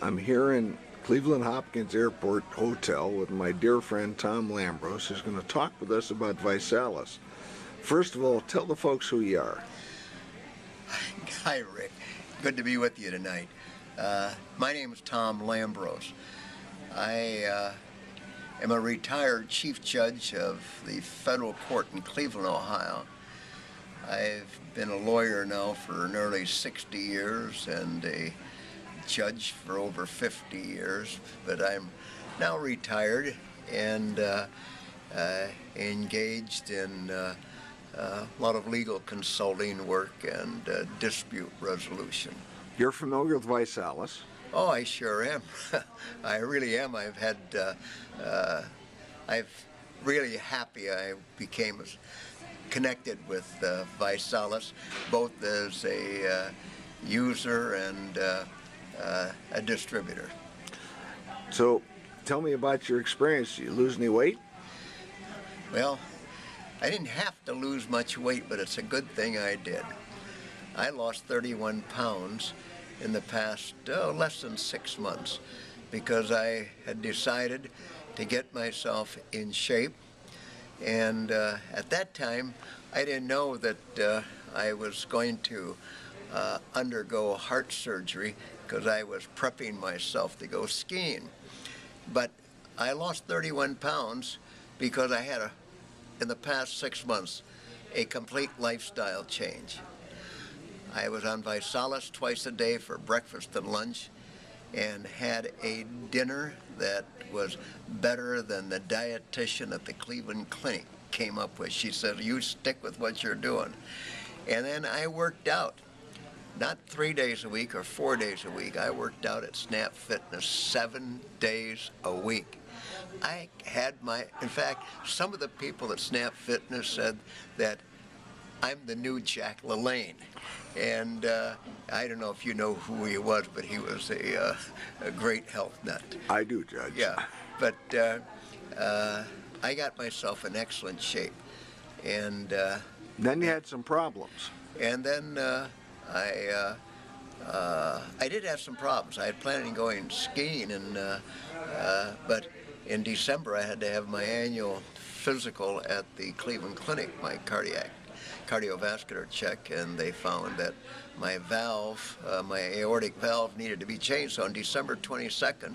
I'm here in Cleveland Hopkins Airport Hotel with my dear friend Tom Lambros, who's going to talk with us about ViSalus. First of all, tell the folks who you are. Hi, Rick. Good to be with you tonight. My name is Tom Lambros. I am a retired chief judge of the federal court in Cleveland, Ohio. I've been a lawyer now for nearly 60 years and a judge for over 50 years, but I'm now retired and engaged in a lot of legal consulting work and dispute resolution. You're familiar with ViSalus? Oh, I sure am. I really am. I've really happy I became connected with ViSalus, both as a user and a distributor. So, tell me about your experience. Did you lose any weight? Well, I didn't have to lose much weight, but it's a good thing I did. I lost 31 pounds in the past less than 6 months because I had decided to get myself in shape. And at that time, I didn't know that I was going to undergo heart surgery because I was prepping myself to go skiing. But I lost 31 pounds because I had, in the past 6 months, a complete lifestyle change. I was on ViSalus twice a day for breakfast and lunch and had a dinner that was better than the dietitian at the Cleveland Clinic came up with. She said, "You stick with what you're doing." And then I worked out, not 3 days a week or 4 days a week. I worked out at Snap Fitness 7 days a week. I had in fact, some of the people at Snap Fitness said that I'm the new Jack LaLanne. And I don't know if you know who he was, but he was a great health nut. I do, Judge. Yeah, but I got myself in excellent shape. And then you had some problems. And then I did have some problems. I had planned on going skiing, but in December I had to have my annual physical at the Cleveland Clinic, my cardiovascular check, and they found that my valve, my aortic valve, needed to be changed. So on December 22nd,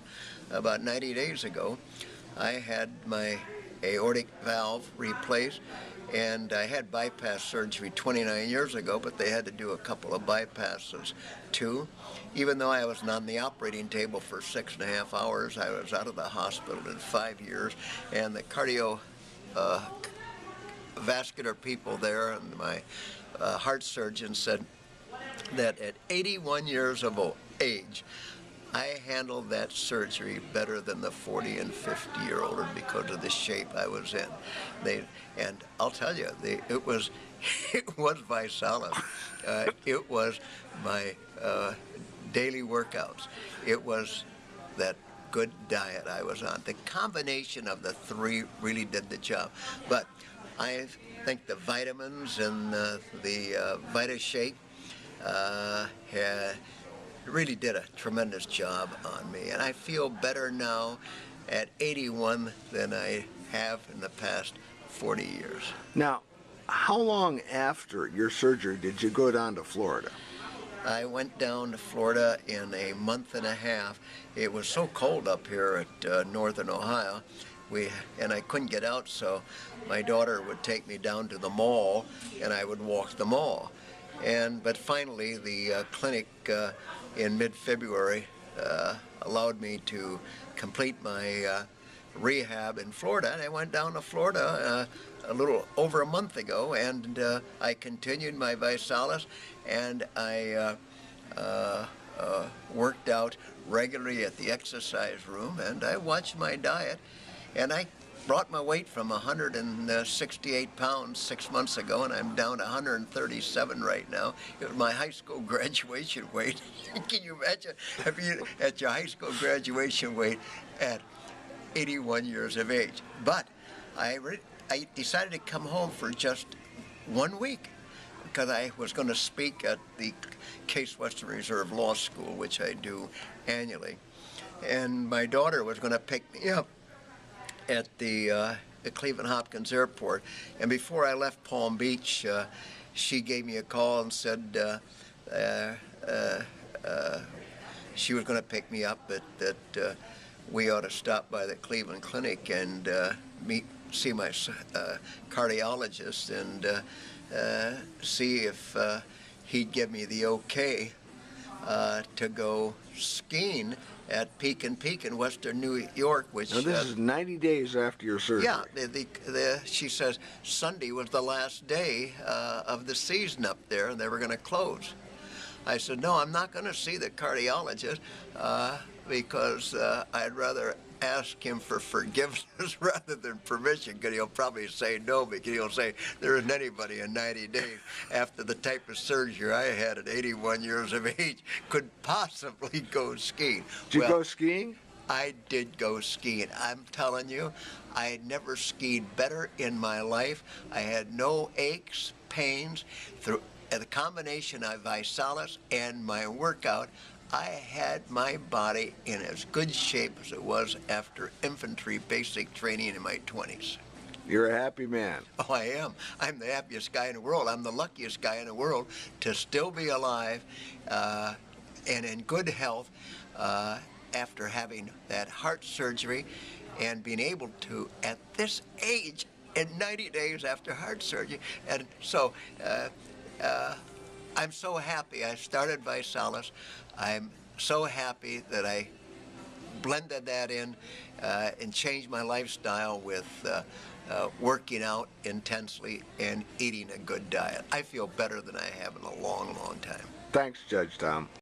about 90 days ago, I had my aortic valve replaced, and I had bypass surgery 29 years ago, but they had to do a couple of bypasses too. Even though I was on the operating table for 6.5 hours, I was out of the hospital in 5 years, and the vascular people there and my heart surgeon said that at 81 years of age, I handled that surgery better than the 40 and 50-year-old because of the shape I was in. And I'll tell you, it was ViSalus. It was my daily workouts. It was that good diet I was on. The combination of the three really did the job. But I think the vitamins and the VitaShake really did a tremendous job on me. And I feel better now at 81 than I have in the past 40 years. Now, how long after your surgery did you go down to Florida? I went down to Florida in a month and a half. It was so cold up here at northern Ohio. And I couldn't get out, so my daughter would take me down to the mall, and I would walk the mall. But finally, the clinic in mid-February allowed me to complete my rehab in Florida, and I went down to Florida a little over a month ago, and I continued my ViSalus, and I worked out regularly at the exercise room, and I watched my diet. And I brought my weight from 168 pounds 6 months ago, and I'm down to 137 right now. It was my high school graduation weight. Can you imagine at your high school graduation weight at 81 years of age? But I decided to come home for just 1 week because I was going to speak at the Case Western Reserve Law School, which I do annually. And my daughter was going to pick me up at the Cleveland Hopkins Airport. And before I left Palm Beach, she gave me a call and said she was going to pick me up, that we ought to stop by the Cleveland Clinic and see my cardiologist and see if he'd give me the okay to go skiing at Pekin Peak in western New York, which... Now this is 90 days after your surgery. Yeah, she says Sunday was the last day of the season up there, and they were going to close. I said, no, I'm not going to see the cardiologist because I'd rather ask him for forgiveness rather than permission, because he'll probably say no, because he'll say there isn't anybody in 90 days after the type of surgery I had at 81 years of age could possibly go skiing. Did you go skiing? I did go skiing. I'm telling you, I had never skied better in my life. I had no aches, pains. Through the combination of Visalis and my workout, I had my body in as good shape as it was after infantry basic training in my 20s. You're a happy man. Oh, I am. I'm the happiest guy in the world. I'm the luckiest guy in the world to still be alive and in good health after having that heart surgery and being able to, at this age, in 90 days after heart surgery. And so I'm so happy I started Visalis. I'm so happy that I blended that in and changed my lifestyle with working out intensely and eating a good diet. I feel better than I have in a long, long time. Thanks, Judge Tom.